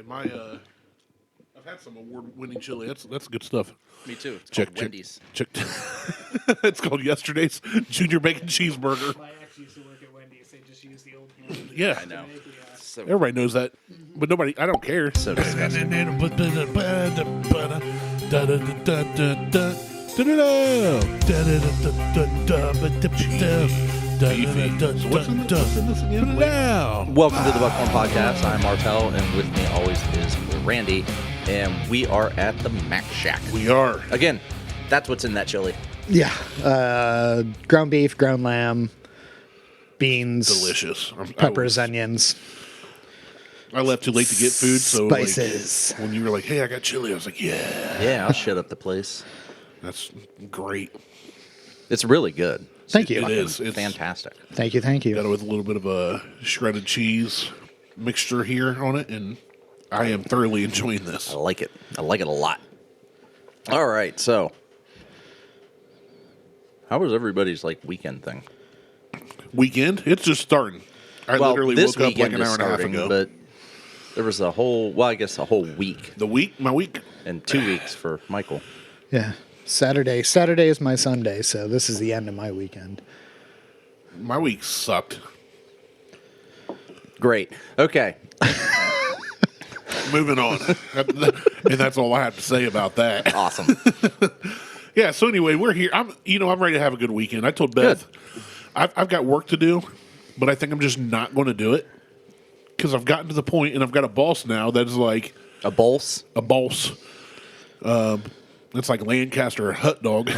And I've had some award-winning chili. That's good stuff. Me too. It's called Wendy's. Check. It's called yesterday's Junior Bacon Cheeseburger. I actually used to work at Wendy's. They just use the old can. Yeah, I know. So, everybody knows that, but nobody. I don't care. So disgusting. So what's in this again? Welcome to the Buckhorn Podcast. I'm Martel, and with me always is Randy, and we are at the MacShack. We are. Again, that's what's in that chili. yeah. Ground beef, ground lamb, beans, Delicious. peppers, onions. I left too late to get food, so Spices. when you were like, "Hey, I got chili," I was like, "Yeah, Yeah, I'll shut up the place. that's great." It's really good. Thank you. It is. It's Fantastic. Thank you. Thank got it you. with a little bit of a shredded cheese mixture here on it, and I am thoroughly enjoying this. I like it. I like it a lot. All right, so how was everybody's weekend thing? Weekend? It's just starting. I literally this woke up like weekend an is hour and a half starting, ago. but there was a whole week My week. and 2 weeks for Michael. Yeah. Saturday is my Sunday, so this is the end of my weekend. My week sucked. Great. Okay. Moving on. And that's all I have to say about that. Awesome. Yeah, so anyway, we're here. I'm ready to have a good weekend. I told Beth, I've got work to do, but I think I'm just not going to do it because I've gotten to the point, and I've got a boss now that is like A bols? a boss. It's like Lancaster hot dog.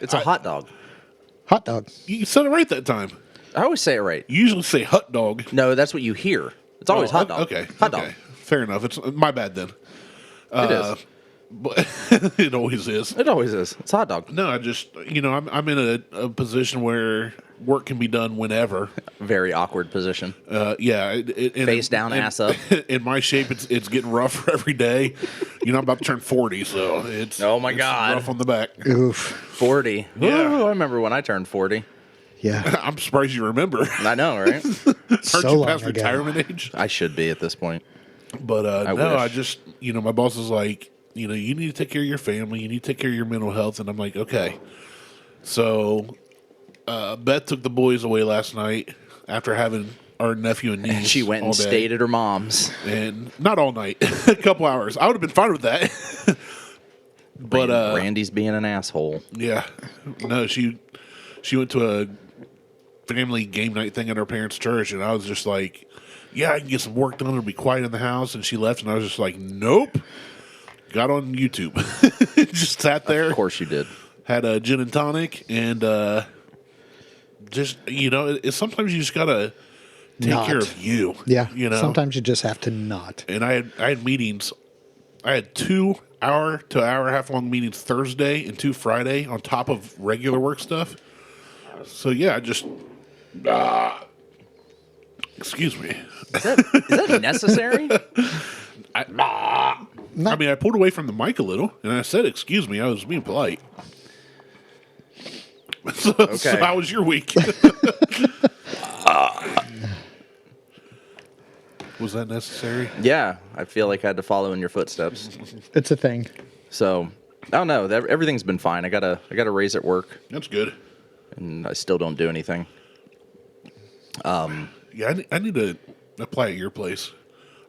It's a hot dog. Hot dog. You said it right that time. I always say it right. You usually say hot dog. No, that's what you hear. It's always hot dog. Okay, Hot okay. dog. Fair enough. It's my bad then. It is. But it always is. It always is. It's hot dog. No, I just I'm in a position where work can be done whenever. Very awkward position. Yeah, Face down, ass up. In my shape, it's getting rougher every day. I'm about to turn 40, so it's Oh my it's God. rough on the back. Oof. 40. Yeah. Ooh, I remember when I turned 40. Yeah. I'm surprised you remember. I know, right? Aren't So you long past ago. retirement age? I should be at this point. But I no, wish. I just my boss is like, you need to take care of your family, you need to take care of your mental health, and I'm like, okay. So Beth took the boys away last night after having our nephew and niece. And she went all and day. stayed at her mom's. And not all night, a couple hours. I would have been fine with that. But Randy's being an asshole. yeah, no, she went to a family game night thing at her parents' church, and I was just like, yeah, I can get some work done. It'll be quiet in the house. And she left, and I was just like, nope. Got on YouTube, just sat there. Of course you did. Had a gin and tonic, and just sometimes you just gotta take Not. care of you. Yeah. Sometimes. Sometimes you just have to not. And I had meetings. I had 2 hour to hour and a half long meetings Thursday and 2 Friday on top of regular work stuff. So yeah, I just excuse me. Is that necessary? I mean, I pulled away from the mic a little, and I said, "Excuse me." I was being polite. So how was your week? Was that necessary? Yeah, I feel like I had to follow in your footsteps. It's a thing. So I don't know. Everything's been fine. I got a raise at work, That's good. and I still don't do anything. Yeah, I need to apply at your place.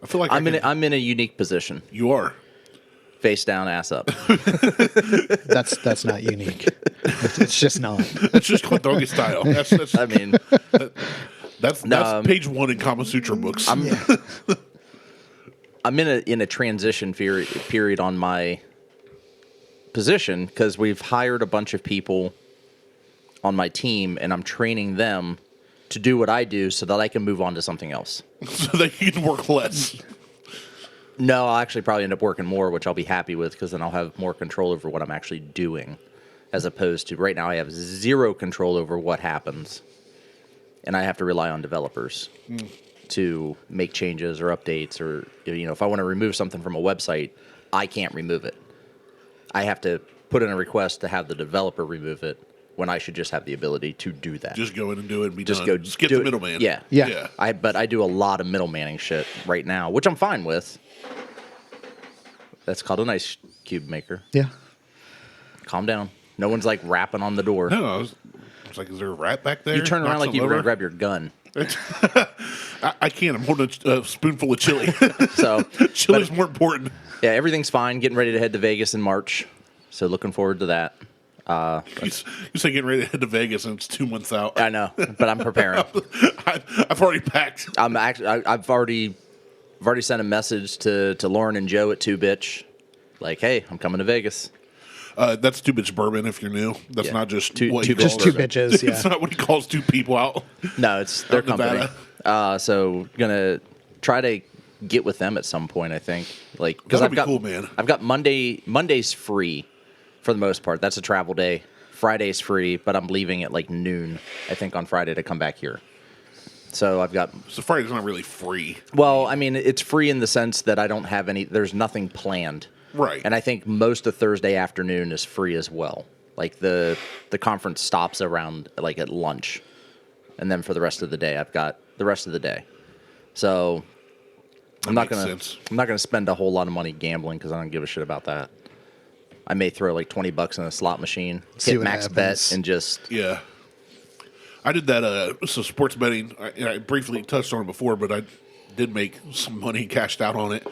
I feel like I'm in a unique position. You are. Face down, ass up. That's not unique. It's just not. That's just called doggy style. That's I mean, that's page 1 in Kama Sutra books. I'm in a transition period on my position because we've hired a bunch of people on my team, and I'm training them to do what I do so that I can move on to something else. So that you can work less. No, I'll actually probably end up working more, which I'll be happy with because then I'll have more control over what I'm actually doing, as opposed to right now I have zero control over what happens, and I have to rely on developers to make changes or updates, or if I want to remove something from a website, I can't remove it. I have to put in a request to have the developer remove it, when I should just have the ability to do that. Just go in and do it and be Just done. go Just get do the it. middleman. Yeah. Yeah. But I do a lot of middlemaning shit right now, which I'm fine with. That's called an ice cube maker. Yeah. Calm down. No one's like rapping on the door. No, I was like, is there a rat back there? You turn around Knock like you something were over? going to grab your gun. I can't. I'm holding a spoonful of chili. So, Chili's more important. yeah, everything's fine. Getting ready to head to Vegas in March. So looking forward to that. You say getting ready to head to Vegas and it's 2 months out. I know, but I'm preparing. I've already packed. I've already sent a message to Lauren and Joe at 2Bitch. Like, hey, I'm coming to Vegas. That's 2 bitch bourbon if you're new. That's Yeah. not just Two- what two he calls Just two it. bitches. It's Yeah. not what he calls two people out. No, it's their Out in company. Nevada. So gonna try to get with them at some point. I think, like, because That'd I've be got cool, man. I've got Monday's free for the most part. That's a travel day. Friday's free, but I'm leaving at like noon. I think on Friday to come back here. So I've got. So Friday's not really free. Well, I mean, it's free in the sense that I don't have any. There's nothing planned. Right. And I think most of Thursday afternoon is free as well. Like the conference stops around like at lunch, and then for the rest of the day, I've got the rest of the day. So I'm not makes gonna sense. I'm not gonna spend a whole lot of money gambling because I don't give a shit about that. I may throw like $20 in a slot machine, See hit what max happens. bet, and just Yeah. I did that. So sports betting, I briefly touched on it before, but I did make some money and cashed out on it.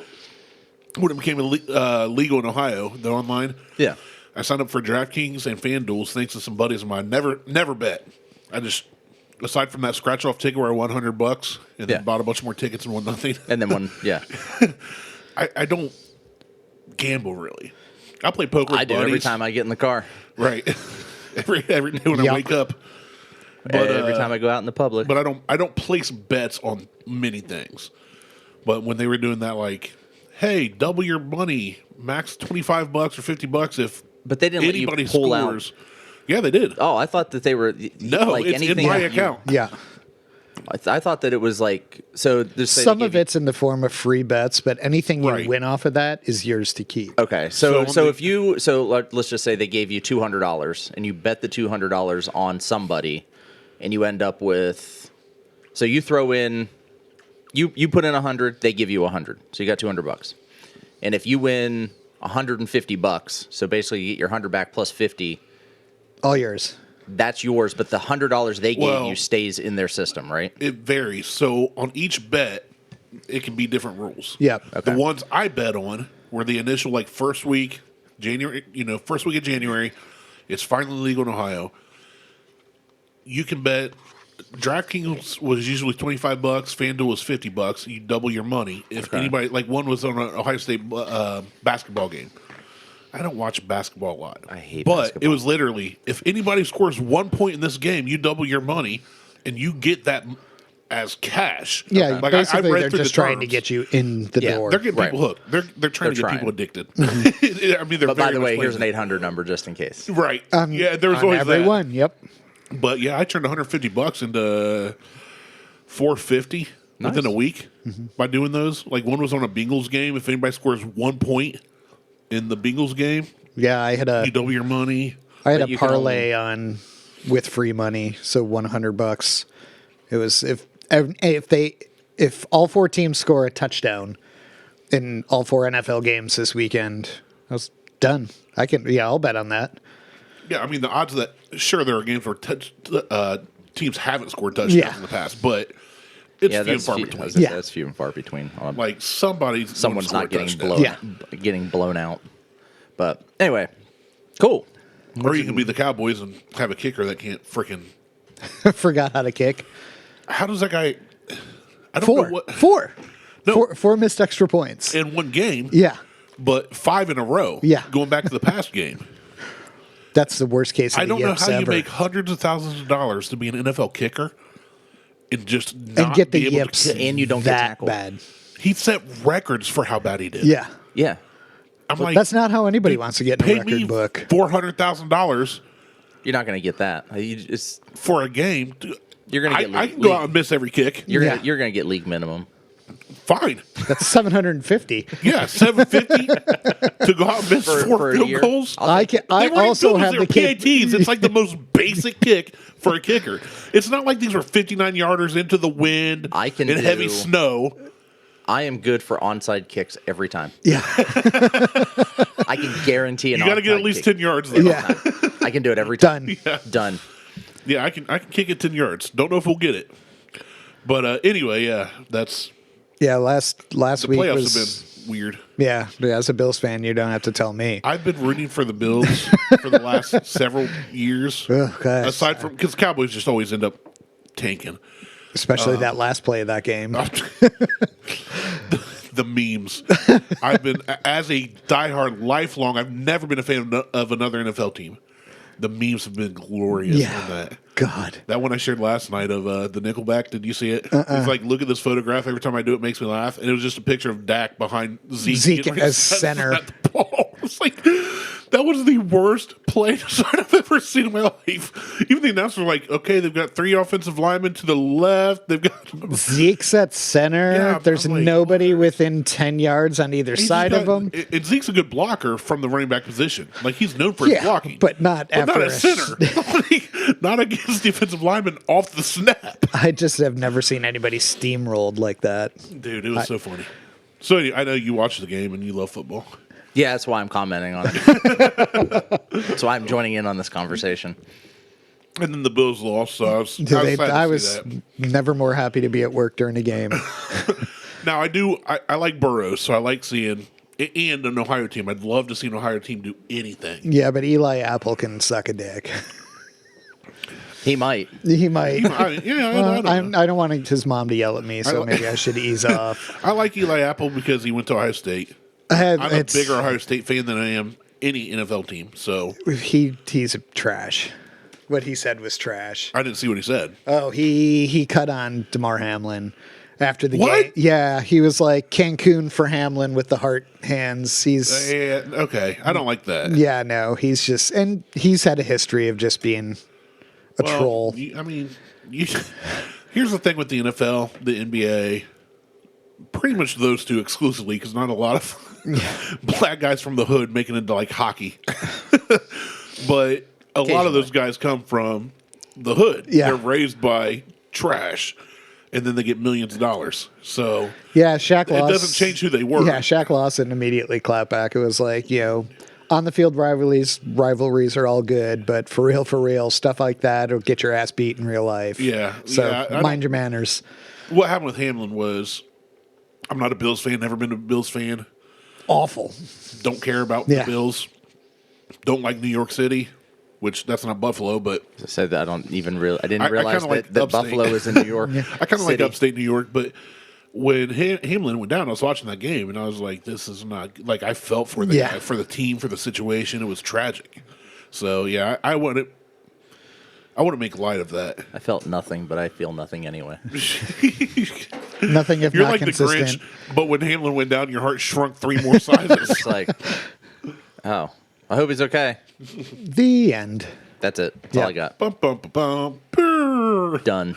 When it became legal in Ohio, the online, yeah. I signed up for DraftKings and FanDuel thanks to some buddies of mine. Never bet. I just, aside from that scratch off ticket where I won $100 and Yeah. then bought a bunch more tickets and won nothing. And then one, yeah, I don't gamble really. I play poker with I do buddies. every time I get in the car. Right. every day when I Yup. wake up. But Every time I go out in the public. But I don't place bets on many things. But when they were doing that, like, hey, double your money, max $25 or $50 if But they didn't let you anybody pull out. scores. Yeah, they did. Oh, I thought that they were No, like it's anything in my that you- account. Yeah. I thought that it was like so. Some of it's in the form of free bets, but anything you Right. win off of that is yours to keep. Okay, So so on the- if you let's just say they gave you $200 and you bet the $200 on somebody, and you end up with, so you throw in, you put in 100, they give you 100, so you got $200, and if you win $150, so basically you get your 100 back plus 50, All yours. that's yours, but the $100 they gave Well- you stays in their system, right? It varies. So on each bet, it can be different rules. Yep. Okay. The ones I bet on were the initial, like, first week of January. It's finally legal in Ohio. You can bet. DraftKings was usually $25. FanDuel was $50. You double your money. If Okay. anybody, like, one was on an Ohio State basketball game. I don't watch basketball a lot. I hate But basketball. it was literally, if anybody scores 1 point in this game, you double your money, and you get that as cash. Yeah, Like, basically I read they're through just the trying to terms. get you in the Yeah, door. They're getting Right. people hooked. They're trying to They're get people trying. addicted. I mean, they're But by very the way, much here's an playing 800 number just in case. it. Right. Yeah, there was on always every that. one. Yep. But yeah, I turned $150 into $450 within a week by doing those. Like, one was on a Bengals game. If anybody scores 1 point in the Bengals game, Yeah, I had you double your money. a But you can parlay on with free money, so $100. It was if all four teams score a touchdown in all four NFL games this weekend, I was done. I'll bet on that. Yeah, I mean, the odds that, sure, there are games where teams haven't scored touchdowns Yeah. in the past, but it's few and far few, between. Yeah. that's few and far between. Like, someone's Someone's not getting blown. getting blown out. But anyway, cool. Or you can be the Cowboys and have a kicker that can't freaking. Forgot how to kick. How does that guy? I don't know what. Four. Four missed extra points. In one game, Yeah, but 5 in a row. Yeah. Going back to the past game. that's the worst case of I the don't know yips how you ever. make hundreds of thousands of dollars to be an NFL kicker and just not and get the be able yips to kick. And you don't get that tackled. bad. He set records for how bad he did. Yeah, Yeah, I'm like, that's not how anybody wants to get in a pay record me book. $400,000 you're not going to get that. for a game. You're gonna get I can go out and miss every kick. You're Yeah. gonna you're gonna get league minimum. Fine. That's $750. Yeah, $750 to go out and miss For four a field year? goals. I also have the PATs. It's like the most basic kick for a kicker. It's not like these were 59 yarders into the wind in heavy snow. I am good for onside kicks every time. Yeah. I can guarantee an You got to get at least 10 yards. Though. Yeah. I can do it every time. Done. Yeah. Done. Yeah, I can kick it 10 yards. Don't know if we'll get it. But anyway, yeah, that's Yeah, last the week playoffs was have been weird. Yeah, as a Bills fan, you don't have to tell me. I've been rooting for the Bills for the last several years. Oh, gosh. Aside from because Cowboys just always end up tanking. Especially that last play of that game. The memes. I've been as a diehard lifelong. I've never been a fan of another NFL team. The memes have been glorious on that. God. That one I shared last night of the Nickelback. Did you see it? It's like, look at this photograph. Every time I do it, makes me laugh. And it was just a picture of Dak behind Zeke as center. At the ball. It's like, that was the worst play I've ever seen in my life. Even the announcers were like, okay, they've got 3 offensive linemen to the left. They've got Zeke's at center. Yeah, There's I'm like, nobody within 10 yards on either side of him. And Zeke's a good blocker from the running back position. Like, he's known for his blocking. But not after not at center. Not against defensive linemen off the snap. I just have never seen anybody steamrolled like that. Dude, it was so funny. So I know you watch the game and you love football. Yeah, that's why I'm commenting on it. That's why I'm joining in on this conversation. And then the Bills lost, so I was sad I to was see that. never more happy to be at work during a game. Now, I like Burrows, so I like seeing, and an Ohio team. I'd love to see an Ohio team do anything. Yeah, but Eli Apple can suck a dick. He might. He might. I I don't want his mom to yell at me, so maybe I should ease off. I like Eli Apple because he went to Ohio State. I'm a bigger Ohio State fan than I am any NFL team. So he's trash. What he said was trash. I didn't see what he said. Oh, he cut on DeMar Hamlin after the What? game. Yeah, he was like Cancun for Hamlin with the heart hands. He's Okay, I don't like that. yeah, no, he's just and he's had a history of just being a troll. Here's the thing with the NFL, the NBA, pretty much those two exclusively, because not a lot of black guys from the hood making it into like hockey. But a lot of those guys come from the hood. Yeah. They're raised by trash, and then they get millions of dollars. So Yeah, Shaq Lawson. it doesn't change who they were. Yeah, Shaq Lawson immediately clapped back. It was like, on the field rivalries are all good, but for real, stuff like that will get your ass beat in real life. Yeah. So Yeah, mind your manners. What happened with Hamlin was, I'm not a Bills fan, never been a Bills fan. Awful. Don't care about Yeah. the Bills. Don't like New York City, which that's not Buffalo, but I said that I didn't realize kinda like that upstate. Buffalo is in New York. I kind of like upstate New York. But when Hamlin went down, I was watching that game, and I was like, "This is not like I felt for the guy, for the team, for the situation. It was tragic." So yeah, I wouldn't make light of that. I felt nothing, but I feel nothing anyway. Nothing if You're not like consistent. the Grinch, but when Hamlin went down, your heart shrunk 3 more sizes. It's like, oh, I hope he's okay. The end. That's it. That's all I got. Bum, bum, bum, bum, purr. Done.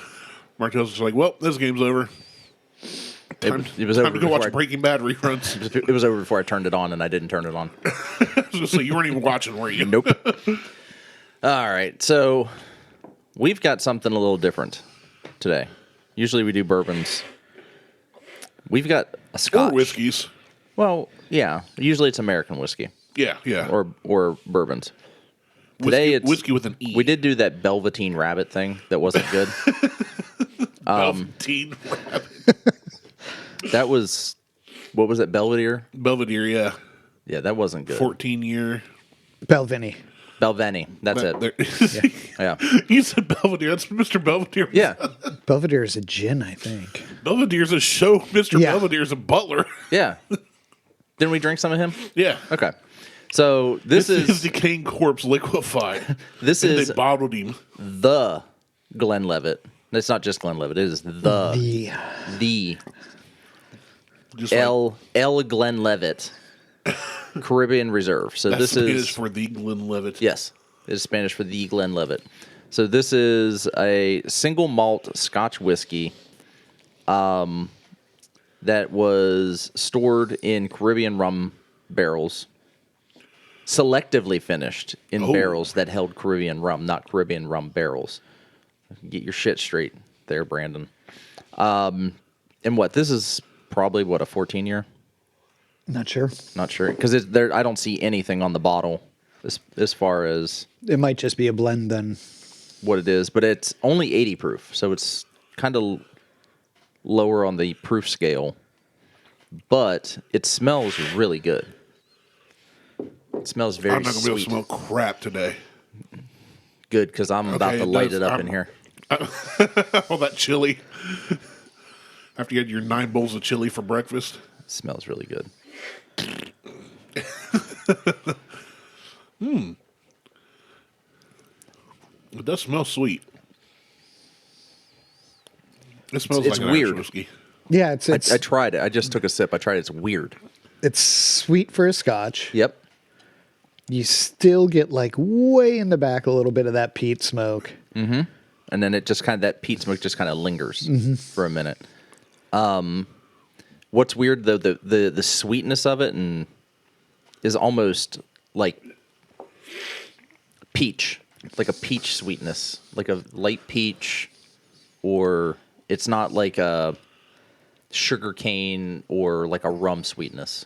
Martell's just like, well, this game's over. It was over Time to go before watch Breaking Bad reruns. It was over before I turned it on, and I didn't turn it on. So you weren't even watching, were you? Nope. All right, so we've got something a little different today. Usually we do bourbons. We've got a scotch. Or whiskeys. Well, yeah. Usually it's American whiskey Yeah. or bourbons. Today it's whiskey with an E. We did do that Belvatine Rabbit thing that wasn't good. Velveteen Rabbit. That was, what was it, Belvedere? Belvedere, yeah. Yeah, that wasn't good. 14-year. Belvini. Belveni, that's it. Yeah. You said Belvedere. That's Mr. Belvedere. Yeah. Belvedere is a gin, I think. Belvedere's a show. Mr. Yeah. Belvedere's a butler. Yeah. Didn't we drink some of him? Yeah. Okay. So this His is decaying corpse liquefied. this And is they bottled him. the Glenlivet. It's not just Glenlivet. It is the Just like, L Glenlivet Caribbean Reserve. So that's this Spanish is for the Glenlivet. yes, it is Spanish for the Glenlivet. So this is a single malt Scotch whiskey. that was stored in Caribbean rum barrels, selectively finished in barrels that held Caribbean rum, not Caribbean rum barrels. Get your shit straight there, Brandon. And this is probably, a 14-year? Not sure. Not sure. Because I don't see anything on the bottle as far as... It might just be a blend then. What it is, but it's only 80 proof, so it's kind of lower on the proof scale, but it smells really good. It smells very I'm not going to be able sweet. to smell crap today. Good, because I'm about to light it up in here. All that chili. After you had your 9 bowls of chili for breakfast. It smells really good. It does smell sweet. It smells It's like an weird. Irish whiskey. Yeah, it's I tried it. I just took a sip. I tried it. It's weird. it's sweet for a Scotch. Yep. You still get like way in the back a little bit of that peat smoke. And then it just that peat smoke just kind of lingers for a minute. What's weird though, the sweetness of it is almost like peach, like a peach sweetness, like a light peach, or it's not like a sugar cane or like a rum sweetness.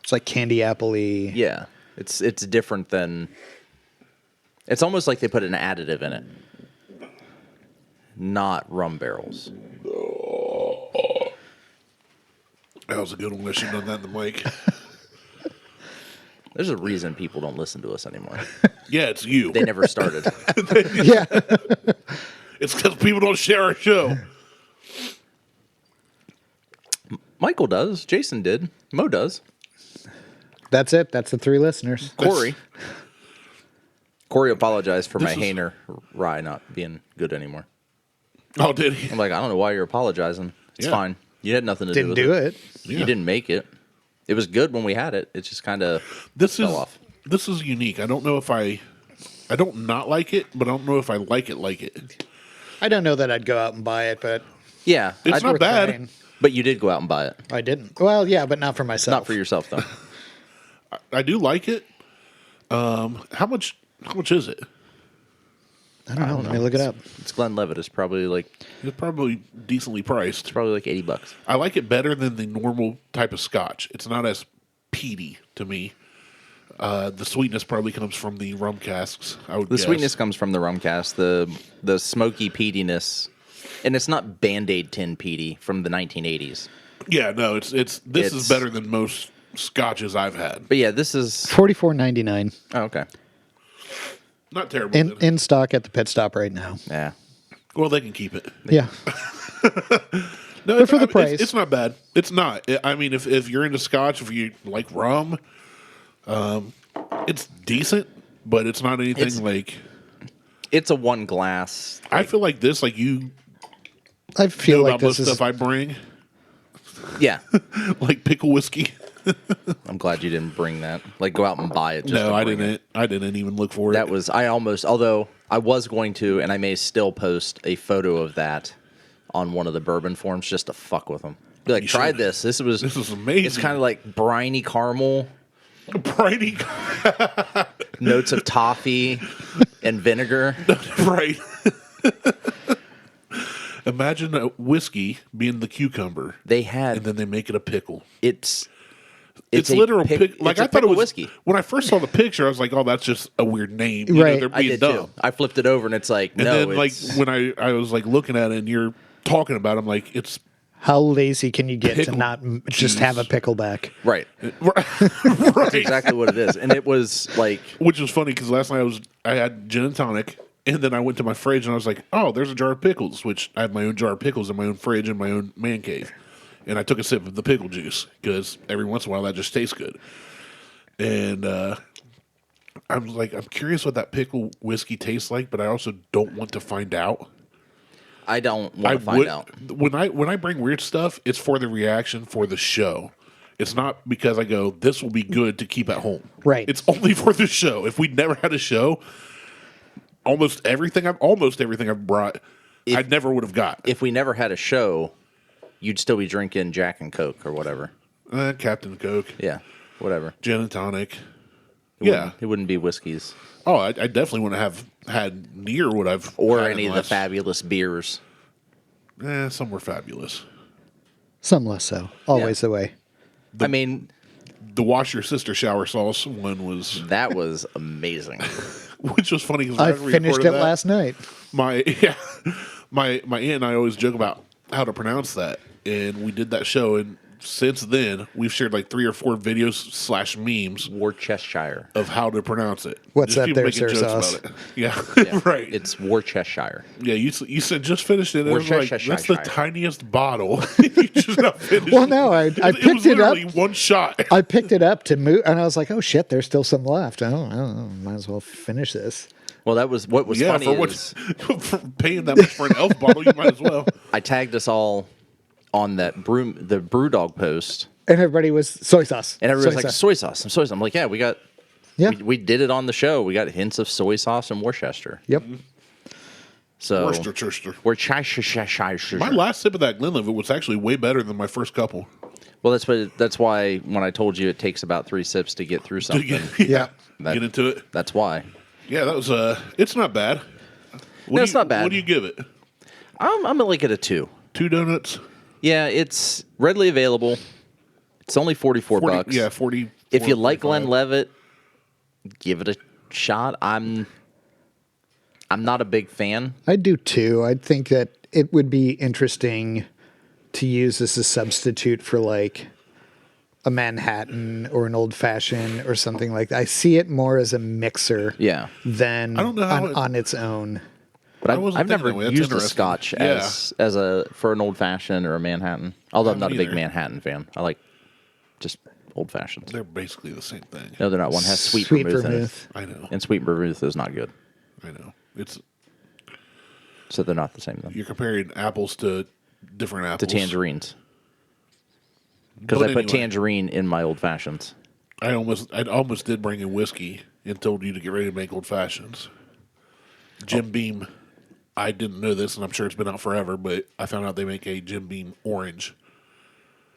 It's like candy apple-y. Yeah, it's different than. It's almost like they put an additive in it, not rum barrels. That was a good one. I should have done that in the mic. There's a reason people don't listen to us anymore. Yeah, it's you. They never started. Yeah. It's because people don't share our show. Michael does. Jason did. Mo does. That's it. That's the 3 listeners. Corey apologized for my This is- Hainer rye not being good anymore. Oh, did he? I'm like, I don't know why you're apologizing. It's Yeah. fine. You had nothing to Didn't do with do it. Yeah. You didn't make it. It was good when we had it. It just kind of fell off. This is unique. I don't know if I don't not like it, but I don't know if I like it. I don't know that I'd go out and buy it, but Yeah. It's not worth bad. trying. But you did go out and buy it. I didn't. Well, yeah, but not for myself. Not for yourself, though. I do like it. How much is it? I don't know. Let me look it up. It's Glenlivet. It's probably like It's probably decently priced. $80. I like it better than the normal type of Scotch. It's not as peaty to me. The sweetness probably comes from the rum casks. I would The guess. sweetness comes from the rum cast. The smoky peatiness, and it's not Band-Aid tin peaty from the 1980s. Yeah, no, this is better than most Scotches I've had. But yeah, this is $44.99 oh, okay. Not terrible. in stock at the pit stop right now. Yeah, Well, they can keep it. Yeah. No, But for the price. it's not bad. It's not. I mean, if you're into Scotch, if you like rum, it's decent, but it's not anything like. it's a one glass. I feel like this, like you I feel know like about most this is stuff I bring, Yeah, like pickle whiskey. I'm glad you didn't bring that. Like, go out and buy it. Just No, to I bring didn't. it. I didn't even look for it. That was although I was going to, and I may still post a photo of that on one of the bourbon forums just to fuck with them. Be like, You try should. this. This is amazing. It's kind of like briny caramel, Briny, notes of toffee and vinegar. right? Imagine a whiskey being the cucumber, They had and then they make it a pickle. it's It's literal pick. Like it's a I thought it pickle was whiskey. when I first saw the picture. I was like, "Oh, that's just a weird name." You Right. know, they're I being did dumb. too. I flipped it over and it's like And no. then, like it's, when I was like looking at it, and you're talking about, it, I'm like, it's how lazy can you get to Pickle not just juice. have a pickleback? right. right. Exactly what it is, and it was like Which was funny because last night I had gin and tonic, and then I went to my fridge and I was like, "Oh, there's a jar of pickles." Which I have my own jar of pickles in my own fridge in my own man cave, and I took a sip of the pickle juice because every once in a while that just tastes good. And I was like, I'm curious what that pickle whiskey tastes like, but I also don't want to find out. I don't want to find out. When I bring weird stuff, it's for the reaction for the show. It's not because I go, this will be good to keep at home. Right. It's only for the show. If we'd never had a show, almost everything I've brought, I never would have got. If we never had a show, you'd still be drinking Jack and Coke or whatever. Captain Coke. Yeah, whatever. Gin and tonic. It wouldn't be whiskeys Oh, I definitely wouldn't have had near what I've or had any of the fabulous beers. Some were fabulous. Some less so. Always the way. I mean, The wash your sister shower sauce one was, that was amazing. which was funny because I finished it last night. My my aunt and I always joke about how to pronounce that, and we did that show, and since then we've shared like 3 or 4 videos / memes Worcestershire. of how to pronounce it. What's that people there, making sir jokes sauce? about it. Yeah, Yeah, right. It's Worcestershire. Yeah, you said just finished it. And I was like, Worcestershire. that's the tiniest bottle. You just not finished. Well, no, I it picked was it up. literally one shot. I picked it up to move, and I was like, "Oh shit, there's still some left. I don't know. Might as well finish this." Well, that was what was Yeah, funny for is for paying that much for an elf bottle, you might as well. I tagged us all on that the Brewdog post, And everybody was soy sauce. and everybody was Soy like, sauce. soy sauce, some soy sauce. I'm like, yeah, we got, Yeah. we did it on the show. We got hints of soy sauce and Worcester. Yep. So Worcestershire. Worcestershire. My last sip of that Glenlivet was actually way better than my first couple. Well, that's why when I told you it takes about 3 sips to get through something. Yeah. Get into it. That's why. Yeah, that was it's not bad. No, it's not bad. What do you give it? I'm gonna like it a 2. 2 donuts. Yeah, it's readily available. It's only 44 bucks. Yeah, 40. If you like 45. Glenlivet, give it a shot. I'm not a big fan. I do too. I think that it would be interesting to use as a substitute for like a Manhattan or an old fashioned or something like that. I see it more as a mixer Yeah. than I don't know how on its own. But I wasn't I've never thinking that way. That's used a interesting. Scotch Yeah. as a for an old fashioned or a Manhattan. Although I'm not a big either. Manhattan fan. I like just old fashions. They're basically the same thing. No, they're not. One has sweet, Sweet vermouth, vermouth. I know. and sweet vermouth is not good. I know. It's So they're not the same then. you're comparing apples to different To apples. tangerines. Because But I put anyway. tangerine in my old fashions. I almost did bring in whiskey and told you to get ready to make old fashions. Jim Beam, I didn't know this, and I'm sure it's been out forever, but I found out they make a Jim Beam orange.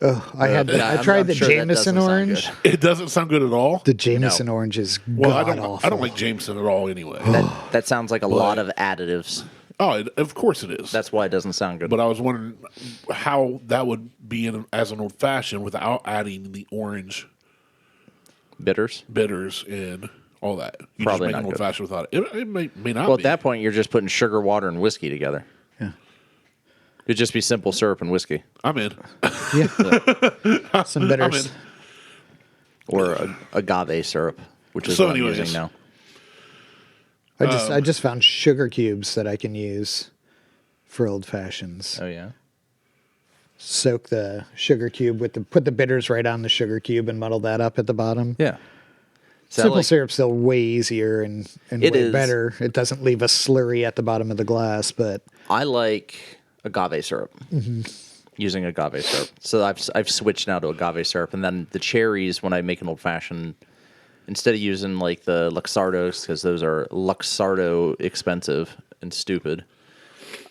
Oh, I had. Yeah, I I'm- tried I'm the sure that Jameson doesn't sound orange. good. It doesn't sound good at all. The Jameson orange is Well, I god don't. awful. I don't like Jameson at all. Anyway. That sounds like a lot of additives. Of course it is. That's why it doesn't sound good. But I was wondering how that would be as an old fashioned without adding the orange Bitters. bitters and all that. You Probably just make not an old good. fashioned without it. It may not Well, be. at that point, you're just putting sugar, water, and whiskey together. Yeah. It'd just be simple syrup and whiskey. I'm in. Yeah. Some I'm bitters. in. Or agave syrup, which is So what I'm anyways. using now. I just found sugar cubes that I can use for old fashions. Oh, yeah? Soak the sugar cube put the bitters right on the sugar cube and muddle that up at the bottom. Yeah. So Simple syrup's still way easier and It way is. better. It doesn't leave a slurry at the bottom of the glass, but I like agave syrup. Using agave syrup. So I've switched now to agave syrup. And then the cherries, when I make an old fashioned, instead of using like the Luxardos, because those are Luxardo expensive and stupid,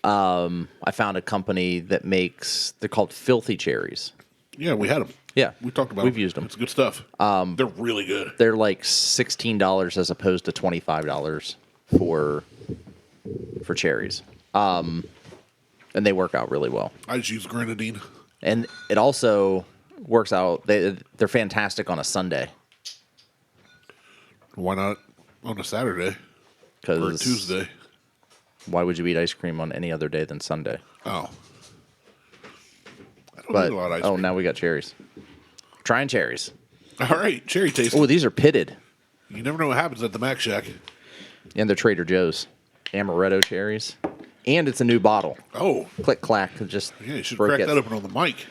I found a company that makes, they're called Filthy Cherries. Yeah, we had them. Yeah. We talked about We've them. used them. It's good stuff. They're really good. They're like $16 as opposed to $25 for cherries. And they work out really well. I just use grenadine. And it also works out. They're fantastic on a Sunday Why not on a Saturday or a because Tuesday? why would you eat ice cream on any other day than Sunday? Oh. I don't But eat a lot of ice cream. now we got cherries. Trying cherries. All right, cherry taste. Oh, these are pitted, You never know what happens at the MacShack. and they're Trader Joe's amaretto cherries. And it's a new bottle. Oh, Click clack, just yeah, you should break crack it. that open on the mic.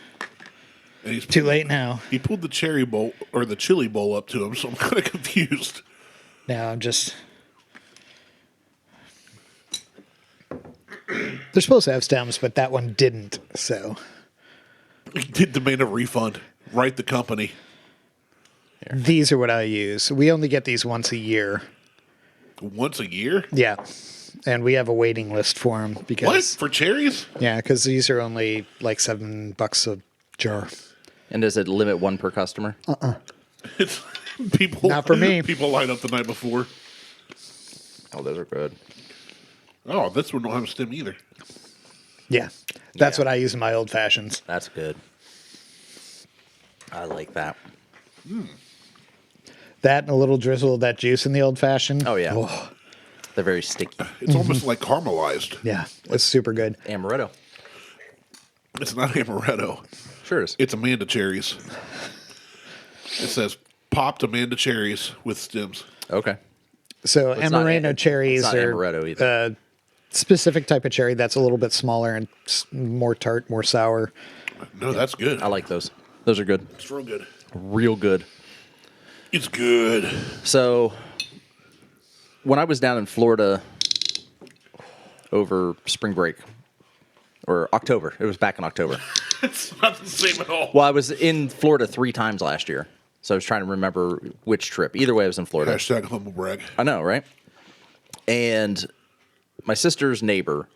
And he's too late now. He pulled the cherry bowl or the chili bowl up to him, so I'm kind of confused. Now I'm just. They're supposed to have stems, but that one didn't. So He did demand a refund. Write the company. these are what I use. We only get these once a year. Once a year? Yeah. and we have a waiting list for them What? because For cherries? yeah, because these are only like $7 a jar. And does it limit one per customer? It's people. Not for me. People line up the night before. Oh, those are good. Oh, this one don't have a stem either. Yeah, that's Yeah. what I use in my old fashions. That's good. I like that. That and a little drizzle of that juice in the old fashioned. Oh, yeah. They're very sticky. It's almost like caramelized. Yeah, it's super good. Amaretto. It's not amaretto. Sure is. It's Amanda cherries. It says popped Amanda cherries with stems. Okay. So It's not- Amaretto cherries it's not are amaretto either. a specific type of cherry that's a little bit smaller and more tart, more sour. No, that's good. I like those. Those are good. It's real good. Real good. It's good. So, when I was down in Florida over spring break, or October, it was back in October. It's not the same at all. Well, I was in Florida 3 times last year, so I was trying to remember which trip. Either way, I was in Florida. Hashtag humble brag. I know, right? And my sister's neighbor,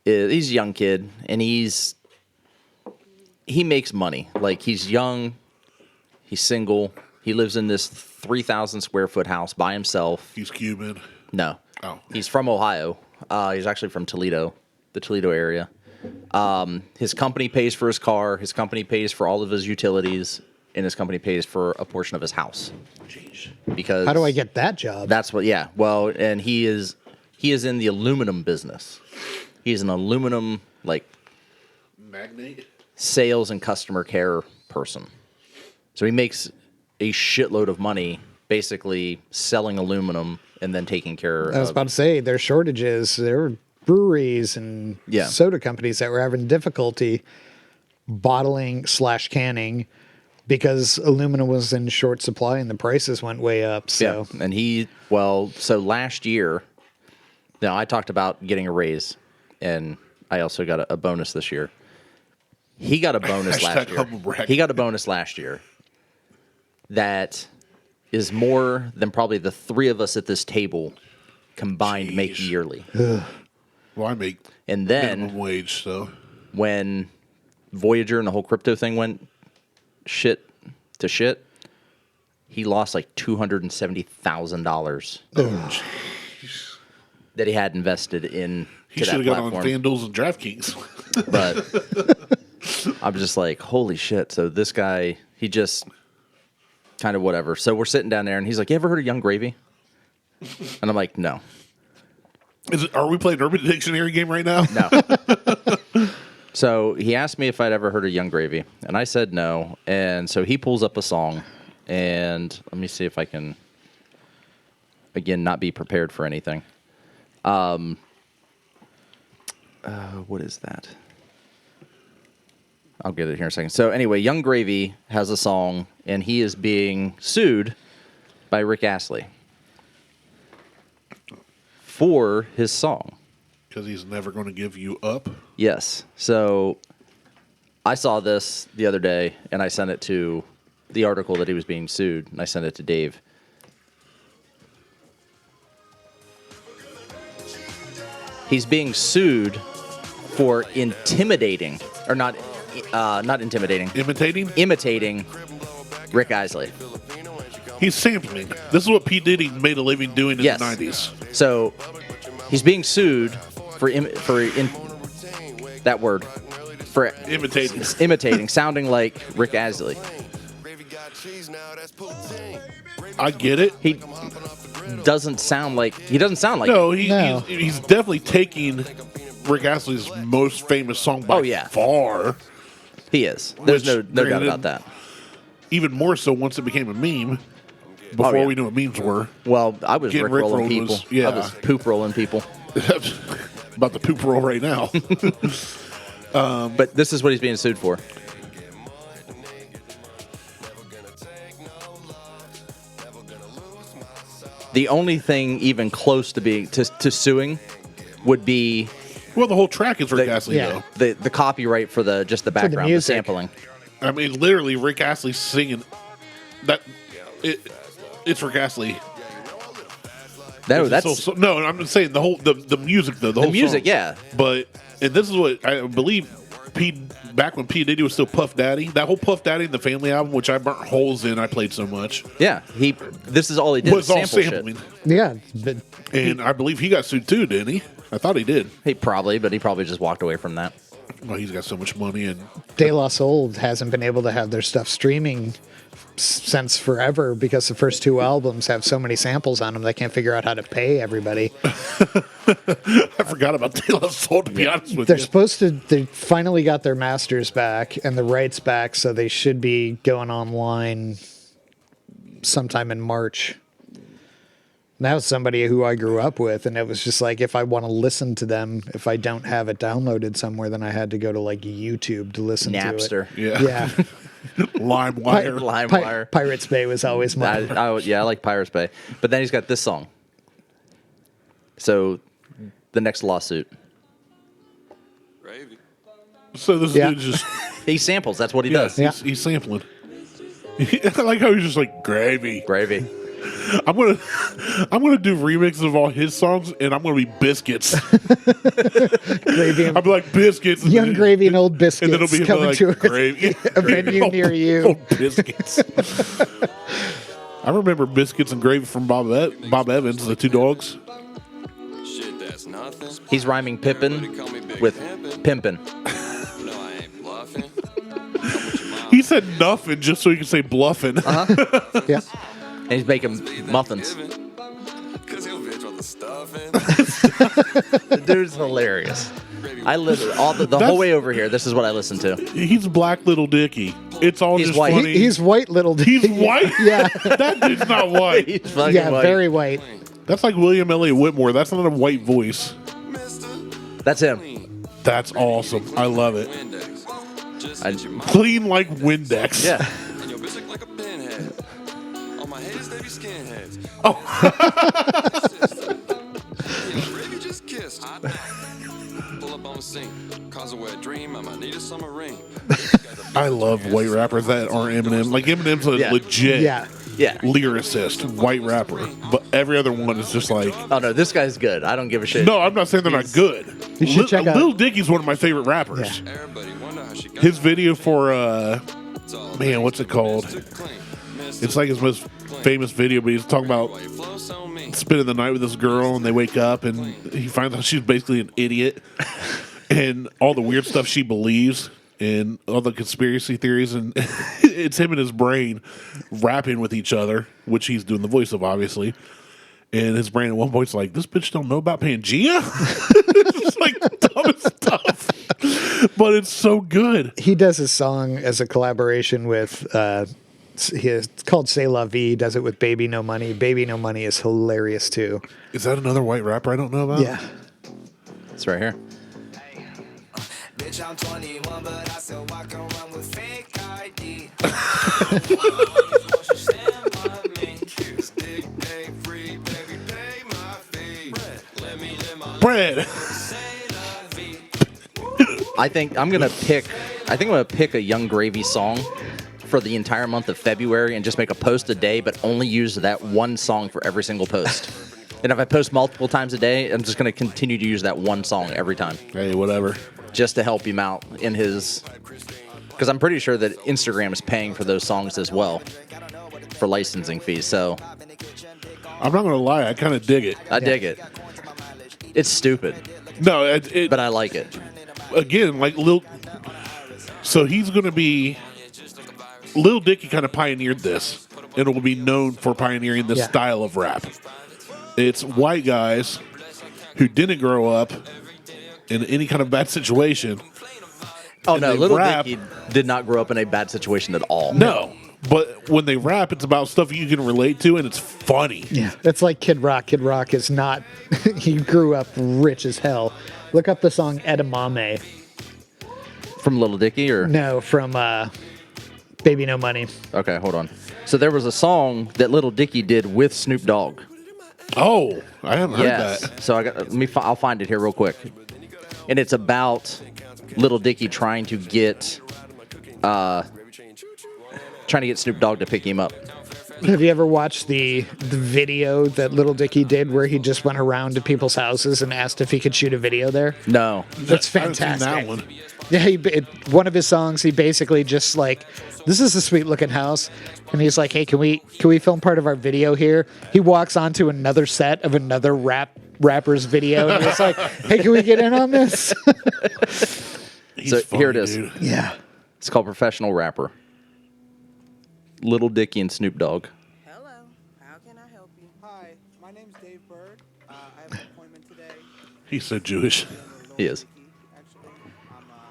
he's a young kid, and he makes money. Like, he's young, he's single, he lives in this 3,000 square foot house by himself. He's Cuban. No. Oh. He's from Ohio. He's actually from Toledo, the Toledo area. His company pays for his car, his company pays for all of his utilities, and his company pays for a portion of his house. Jeez. Because How do I get that job? that's what, yeah. Well, and he is in the aluminum business. He's an aluminum, like, Magnate? sales and customer care person. So he makes a shitload of money basically selling aluminum and then taking care I was of. about to say there's shortages. There were breweries and Yeah. soda companies that were having difficulty bottling / canning because aluminum was in short supply and the prices went way up. So Yeah. And so last year, now I talked about getting a raise, and I also got a bonus this year. He got a bonus last Hashtag year. humble brag. He got a bonus last year that is more than probably the 3 of us at this table combined make Jeez. yearly. Well, I make And then minimum wage, so. when Voyager and the whole crypto thing went shit, he lost like $270,000 that he had invested in He to should that have got on platform. FanDuels and DraftKings. But I'm just like, holy shit. So this guy, he just kind of whatever. So we're sitting down there and he's like, you ever heard of Young Gravy? And I'm like, no. Are we playing Urban Dictionary game right now? No. So he asked me if I'd ever heard of Young Gravy, and I said no. And so he pulls up a song, and let me see if I can, again, not be prepared for anything. What is that? I'll get it here in a second. So anyway, Young Gravy has a song, and he is being sued by Rick Astley for his song. Because he's never going to give you up. Yes. So I saw this the other day, and I sent it to the article that he was being sued, and I sent it to Dave. He's being sued for intimidating, or not intimidating, imitating Rick Astley. He's sampling. This is what P. Diddy made a living doing in Yes. the 90s. So he's being sued for that word for Imitating. sounding like Rick Astley. I get it. He doesn't sound like No, No. he's definitely taking Rick Astley's most famous song by Oh, yeah. far. he is. There's Which, no doubt granted, about that. Even more so once it became a meme. Before yeah. we knew what memes were. Well, I was Getting Rick rolling Rickrolled people. was- yeah. I was poop rolling people. About the poop roll right now. But this is what he's being sued for. The only thing even close to being to suing would be Well, the whole track is Rick Astley, yeah. though. the copyright for the background, the music. sampling. I mean, literally, Rick Astley singing that. It's Rick Astley. No, Is it that's so, no. I'm just saying the music though. The whole music. song. Yeah, But and this is what I believe. Back when P Diddy was still Puff Daddy, that whole Puff Daddy and the Family album, which I burnt holes in, I played so much. yeah. This is all he did. Was Was all sample sampling. shit. Yeah, but And I believe he got sued too, didn't he? I thought he did. He probably just walked away from that. Well, he's got so much money and De La Soul hasn't been able to have their stuff streaming since forever because the first 2 albums have so many samples on them they can't figure out how to pay everybody. I forgot about De La Soul, to be honest with They're you. supposed to. They finally got their masters back and the rights back, so they should be going online sometime in March. That was somebody who I grew up with, and it was just like if I want to listen to them, if I don't have it downloaded somewhere, then I had to go to like YouTube to listen Napster. to it. Yeah. Yeah. LimeWire. LimeWire. Pirates Bay was always mine. I like Pirates Bay. But then he's got this song. So, the next lawsuit. So this Yeah. dude just He samples. That's what he yeah, does. Yeah. he's sampling. I like how he's just like gravy. Gravy. I'm gonna do remixes of all his songs, and I'm gonna be biscuits. Gravy and, I'll be like biscuits, and Young then- Gravy and Old Biscuits and then it'll be coming like to gravy. a venue near you. Old biscuits. I remember biscuits and gravy from Bob Evans, the 2 dogs. Shit, that's nothing. He's rhyming Pippin with Pimpin'. No, I ain't bluffing. He said nothing just so he could say bluffing. Yeah. And he's making muffins. Cause he'll bitch on the stuffing. The dude's hilarious. I listen the whole way over here. This is what I listen to. He's Black Little Dicky. It's all He's just white. funny. He's white little dude. He's white. Yeah. That dude's not white. He's fucking Yeah, white. very white. That's like William Elliott Whitmore. That's not a white voice. That's him. That's awesome. I love it. Windex. Just I- hit your mouth. Clean like Windex. Yeah. And your bitch look like a pinhead. All my haters, they be skinheads. Baby just kissed. Pull up on the scene. Cause a wet dream. I might need a summer ring. I love white rappers that aren't Eminem. Like Eminem's a Yeah. legit Yeah. Yeah. lyricist, white rapper. But every other one is just like, Oh no, this guy's good. I don't give a shit. no, I'm not saying they're not good. You should check out- Lil Dicky's one of my favorite rappers. Yeah. Everybody wonder how she got His video for It's all man, what's it called? Mr. Clean. Mr. It's like his most famous video, but he's talking about Why you flow so mean? spending the night with this girl, and they wake up, and he finds out she's basically an idiot, and all the weird stuff she believes, and all the conspiracy theories, and it's him and his brain rapping with each other, which he's doing the voice of, obviously. And his brain at one point's like, "This bitch don't know about Pangea." It's like dumb stuff, but it's so good. He does his song as a collaboration with it's called C'est La Vie. He does it with Baby No Money. Baby No Money is hilarious too. Is that another white rapper I don't know about? Yeah. It's right here. Bitch, I'm 21, but I still walk around with fake ID. Bread. I think I'm gonna pick a Young Gravy song for the entire month of February and just make a post a day, but only use that one song for every single post. And if I post multiple times a day, I'm just gonna continue to use that one song every time, Hey, whatever. just to help him out in his. Because I'm pretty sure that Instagram is paying for those songs as well for licensing fees. So I'm not gonna lie, I kind of dig it. I dig it. It's stupid, No, it but I like it. again, like Lil. So he's going to be. Lil Dicky kind of pioneered this, and it will be known for pioneering this Yeah. style of rap. It's white guys who didn't grow up in any kind of bad situation. Oh And no, they Little rap- Dicky did not grow up in a bad situation at all. No, but when they rap, it's about stuff you can relate to, and it's funny. Yeah. It's like Kid Rock. Kid Rock is not he grew up rich as hell. Look up the song Edamame. From Little Dicky or No, from Baby No Money. okay, hold on. So there was a song that Little Dicky did with Snoop Dogg. Oh, I haven't heard Yes. that. So I'll find it here real quick. And it's about Little Dicky trying to get Snoop Dogg to pick him up. Have you ever watched the video that Little Dicky did where he just went around to people's houses and asked if he could shoot a video there? No. That's I haven't seen fantastic. that one. Yeah, one of his songs, he basically just like, this is a sweet looking house, and he's like, hey, can we film part of our video here? He walks onto another set of another rapper's video, and he's like, hey, can we get in on this? He's So funny, here it is. dude. Yeah. It's called Professional Rapper. Little Dicky and Snoop Dogg. Hello, how can I help you? Hi, my name's Dave Bird. I have an appointment today. He's so Jewish. He is. Actually,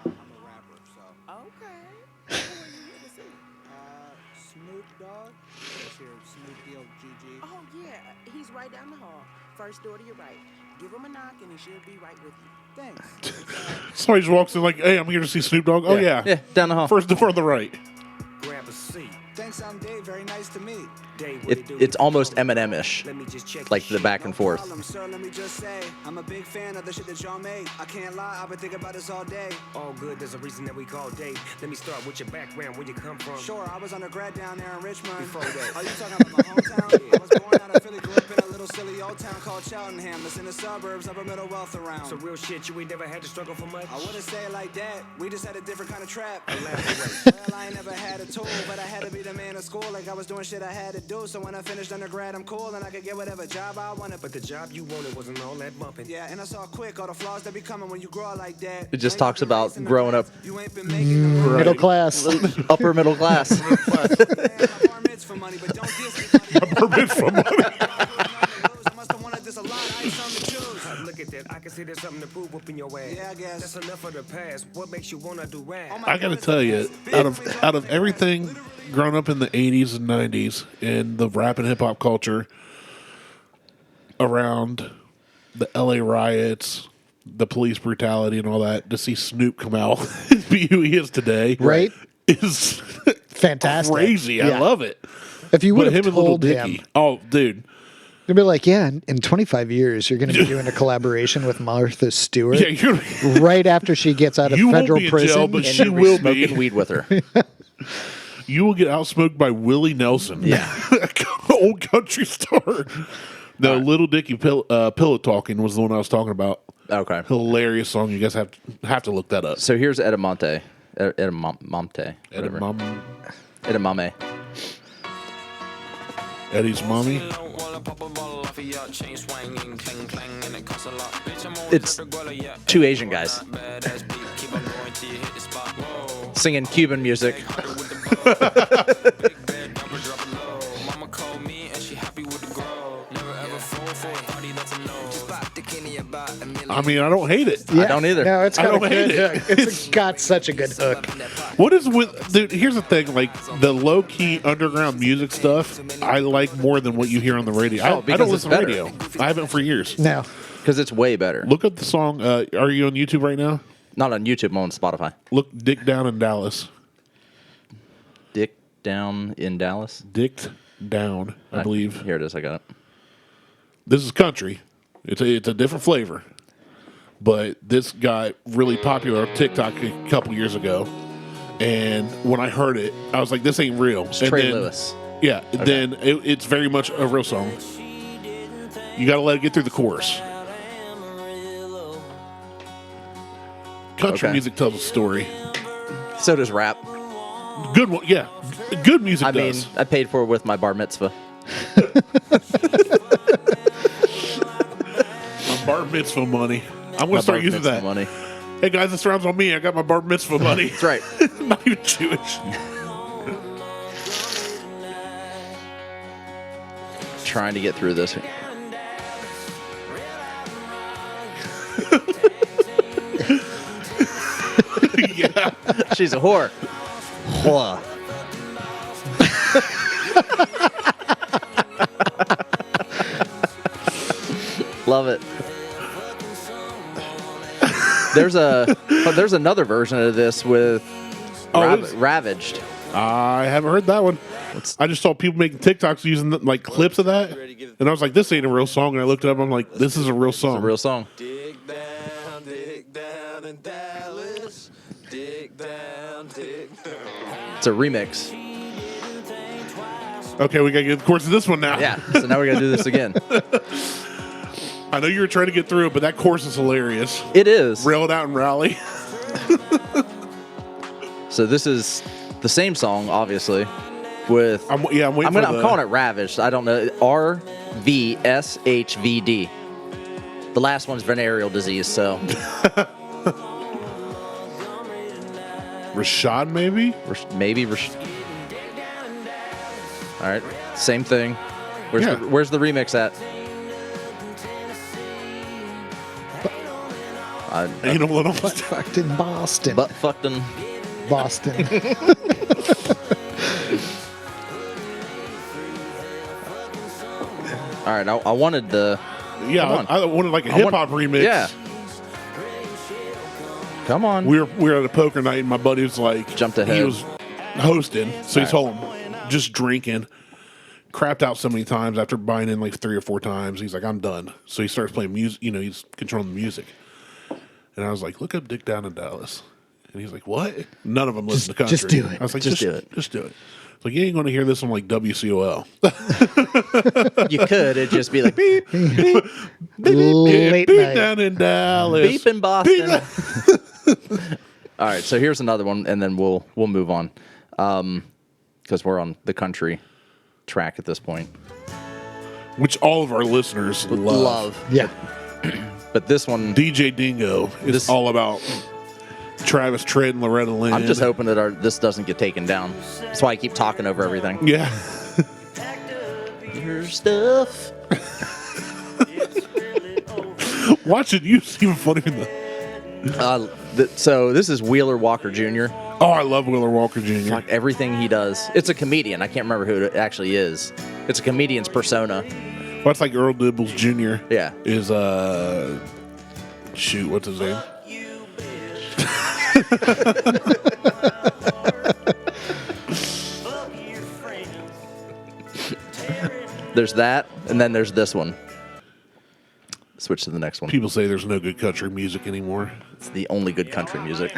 I'm a rapper, so. Okay. Who are you here to see? Snoop Dogg. Yes, here, Snoop D-O-G-G. Oh, yeah, he's right down the hall. First door to your right. Give him a knock and he should be right with you. Thanks. Somebody just walks in like, hey, I'm here to see Snoop Dogg. Oh, yeah. Yeah, down the hall. First door on the right. Grab a seat. Thanks, I'm Dave. Very nice to meet. Dave, what it do? It's almost Eminem-ish. Let me just check Like your the back and forth. Problem, sir, let me just say, I'm a big fan of the shit that y'all made. I can't lie, I've been thinking about this all day. All good, there's a reason that we call Dave. Let me start with your background, where you come from. Sure, I was undergrad down there in Richmond. Before that. Are you talking about my hometown? I was born out of Philly, grew up in a little silly old town called Cheltenham. That's in the suburbs, upper middle wealth around. So real shit, you ain't never had to struggle for much? I wouldn't say it like that. We just had a different kind of trap. Elaborate. Well, I ain't never had a tool, but I had to be the man of school. Like I was doing shit I had to do. So when I finished undergrad, I'm cool and I could get whatever job I wanted. But the job you wanted wasn't all that bumping. Yeah, and I saw quick all the flaws that be coming when you grow up like that. It just You ain't talks been about raised in the growing past. up You ain't been making the Middle class. upper middle class. Man, my bar mitzvah money, but don't diss me, buddy. Bar mitzvah money. I must have wanted this a lot. I ain't something to choose. Look at that, I can see there's something to prove up in your ass. Yeah, I guess. That's enough of the past. What makes you wanna do rap? Oh my I gotta God, tell you, it's big. out of everything growing up in the 80s and 90s and the rap and hip hop culture around the LA riots, the police brutality and all that, to see Snoop come out and be who he is today, Right? is Fantastic. crazy. I Yeah. love it. If you would But have him and Little told him, Dicky, oh, dude. you'd be like, yeah, in 25 years, you're going to be doing a collaboration with Martha Stewart Yeah, you're, right after she gets out of You won't federal be in prison. jail, but And she you'll be will smoking be. weed with her. You will get outsmoked by Willie Nelson. Yeah. Old country star. No, Little Dicky Pillow Talking was the one I was talking about. Okay. Hilarious song. You guys have to look that up. So here's Edamante. Edamame. Whatever. Edamame. Eddie's mommy. It's two Asian guys singing Cuban music. I mean, I don't hate it. Yeah. I don't either. No, it's I got a don't good hate it. hook. It's got such a good hook. What is with, dude? Here's the thing: like the low key underground music stuff, I like more than what you hear on the radio. I because don't it's listen to better. radio. I haven't for years. No. Because it's way better. Look up the song. Are you on YouTube right now? Not on YouTube, I'm on Spotify. Look, Dick Down in Dallas. Dick Down in Dallas. Dicked Down, I believe. Here it is. I got it. This is country. It's a different flavor, but this got really popular on TikTok a couple years ago. And when I heard it, I was like, "This ain't real." It's And Trey then- Lewis. Yeah. Then it's very much a real song. You got to let it get through the chorus. Country Okay. music tells a story. So does rap. Good one, yeah. Good music I mean, does. I paid for it with my bar mitzvah. My bar mitzvah money. I'm My gonna start bar using mitzvah that. money. Hey guys, this round's on me. I got my bar mitzvah money. That's right. I'm not even Jewish. Trying to get through this. Yeah. She's a whore. Whore. Love it. There's another version of this with is- Ravaged. I haven't heard that one. I just saw people making TikToks using like clips of that, and I was like, "This ain't a real song." And I looked it up. I'm like, "This is a real song." It's a real song. Dig down in Dallas. Dig down, dig down. It's a remix. Okay, we got to get the course of this one now. Yeah, so now we got to do this again. I know you were trying to get through it, but that course is hilarious. It is. Rail it out and rally. So this is the same song, obviously, with... I'm calling it Ravaged. I don't know. RVSHVD. The last one's venereal disease, so... Rashad, maybe? All right, same thing. Where's the remix at? Ain't a little... Butt fucked in Boston. Butt fucked in... Boston. All right, I wanted the... Yeah, I wanted like a hip-hop remix. Yeah. Come on. We were at a poker night, and my buddy was like... Jumped ahead. He was hosting, so he's home, just drinking. Crapped out so many times after buying in like 3 or 4 times. He's like, I'm done. So he starts playing music. You know, he's controlling the music. And I was like, look up Dick Down in Dallas. And he's like, what? None of them listen to country. Just do it. I was like, Just do it. Just do it. It's like, you ain't going to hear this on like WCOL. You could. It'd just be like, beep, beep, Late beep night. down in Dallas. beep in Boston. All right, so here's another one, and then we'll move on. Because we're on the country track at this point. Which all of our listeners love. Yeah. But this one... DJ Dingo is all about Travis Tritt and Loretta Lynn. I'm just hoping that this doesn't get taken down. That's why I keep talking over everything. Yeah. Your stuff. Watching you is even funnier than So this is Wheeler Walker Jr. Oh, I love Wheeler Walker Jr. Like everything he does. It's a comedian. I can't remember who it actually is. It's a comedian's persona. Well, it's like Earl Dibbles Jr. Yeah. Is, shoot, what's his name? There's that, and then there's this one. Switch to the next one. People say there's no good country music anymore. It's the only good country music.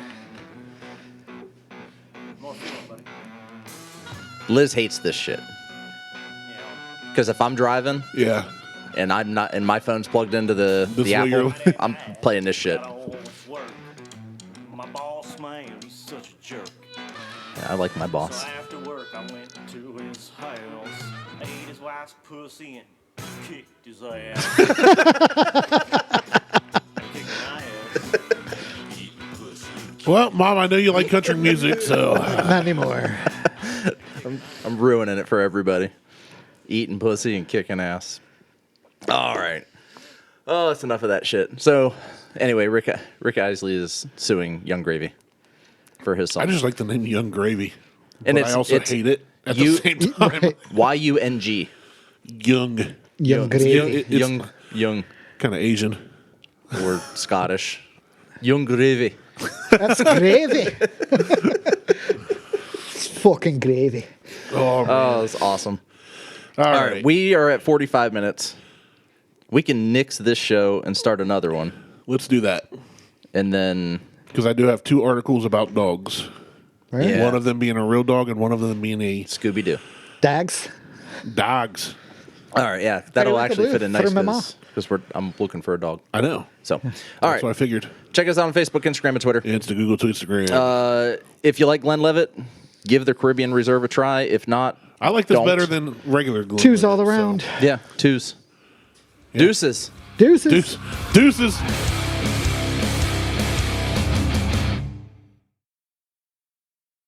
Liz hates this shit. Because if I'm driving Yeah. and I'm not, and my phone's plugged into the what Apple, you're- I'm playing this shit. My boss man, he's such a jerk. Yeah, I like my boss. So after work, I went to his house, ate his wife's pussy, and kicked his ass. Kicked my ass. Well, Mom, I know you like country music, so Not anymore. I'm ruining it for everybody. Eating pussy and kicking ass. All right. Oh, that's enough of that shit. So, anyway, Rick Isley is suing Young Gravy for his song. I just like the name Young Gravy. And But I also hate it at the same time. YUNG. Young. Young Gravy. Young, Kind of Asian. or Scottish. Young Gravy. That's gravy. It's fucking gravy. Oh, man. Oh, that's awesome. All All right. right, we are at 45 minutes. We can nix this show and start another one. Let's do that. And then... Because I do have 2 articles about dogs. Right? Yeah. One of them being a real dog and one of them being a Scooby-Doo. Dags. dogs. All right, yeah. That'll like a actually blue fit in for nice mama. because I'm looking for a dog. I know. So, all That's right. what I figured. Check us out on Facebook, Instagram, and Twitter. It's the Google to Instagram. If you like Glenlivet, give the Caribbean Reserve a try. If not, I like this don't. better than regular Glenlivet. Twos all around. Yeah, twos. Yeah. Deuces. Deuces. Deuces.